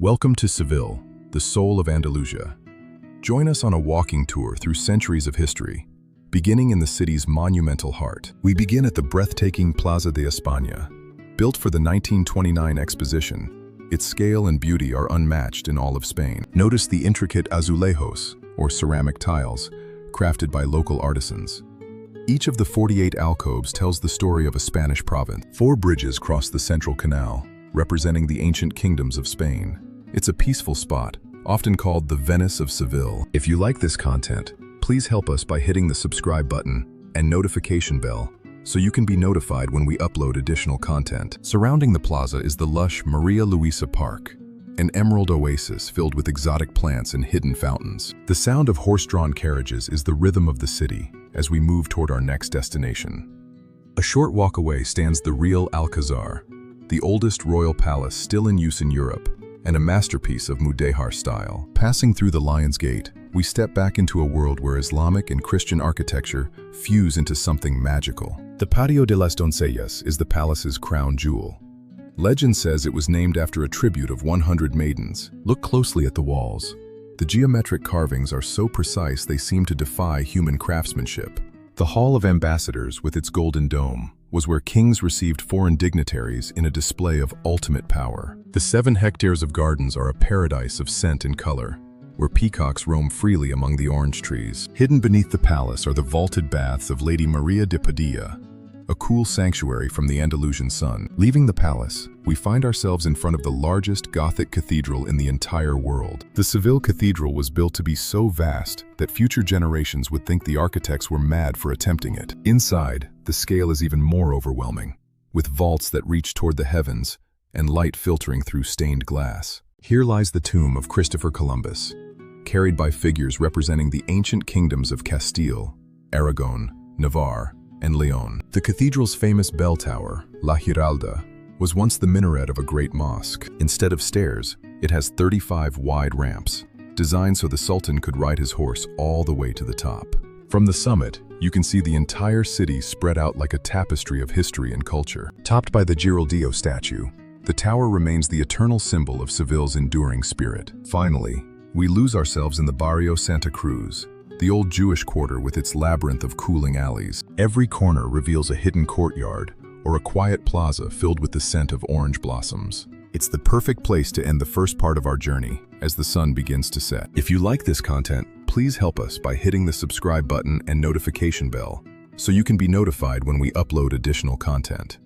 Welcome to Seville, the soul of Andalusia. Join us on a walking tour through centuries of history, beginning in the city's monumental heart. We begin at the breathtaking Plaza de España. Built for the 1929 exposition, its scale and beauty are unmatched in all of Spain. Notice the intricate azulejos, or ceramic tiles, crafted by local artisans. Each of the 48 alcoves tells the story of a Spanish province. 4 bridges cross the central canal, representing the ancient kingdoms of Spain. It's a peaceful spot, often called the Venice of Seville. If you like this content, please help us by hitting the subscribe button and notification bell so you can be notified when we upload additional content. Surrounding the plaza is the lush Maria Luisa Park, an emerald oasis filled with exotic plants and hidden fountains. The sound of horse-drawn carriages is the rhythm of the city as we move toward our next destination. A short walk away stands the real Alcázar, the oldest royal palace still in use in Europe, and a masterpiece of Mudéjar style. Passing through the Lion's Gate, we step back into a world where Islamic and Christian architecture fuse into something magical. The Patio de las Doncellas is the palace's crown jewel. Legend says it was named after a tribute of 100 maidens. Look closely at the walls. The geometric carvings are so precise they seem to defy human craftsmanship. The Hall of Ambassadors, with its golden dome, was where kings received foreign dignitaries in a display of ultimate power. The 7 hectares of gardens are a paradise of scent and color, where peacocks roam freely among the orange trees. Hidden beneath the palace are the vaulted baths of Lady Maria de Padilla, a cool sanctuary from the Andalusian sun. Leaving the palace, we find ourselves in front of the largest Gothic cathedral in the entire world. The Seville Cathedral was built to be so vast that future generations would think the architects were mad for attempting it. Inside, the scale is even more overwhelming, with vaults that reach toward the heavens and light filtering through stained glass. Here lies the tomb of Christopher Columbus, carried by figures representing the ancient kingdoms of Castile, Aragon, Navarre, and Leon. The cathedral's famous bell tower, La Giralda, was once the minaret of a great mosque. Instead of stairs, it has 35 wide ramps, designed so the Sultan could ride his horse all the way to the top. From the summit, you can see the entire city spread out like a tapestry of history and culture. Topped by the Giraldillo statue, the tower remains the eternal symbol of Seville's enduring spirit. Finally, we lose ourselves in the Barrio Santa Cruz, the old Jewish quarter with its labyrinth of cooling alleys. Every corner reveals a hidden courtyard or a quiet plaza filled with the scent of orange blossoms. It's the perfect place to end the first part of our journey as the sun begins to set. If you like this content, please help us by hitting the subscribe button and notification bell so you can be notified when we upload additional content.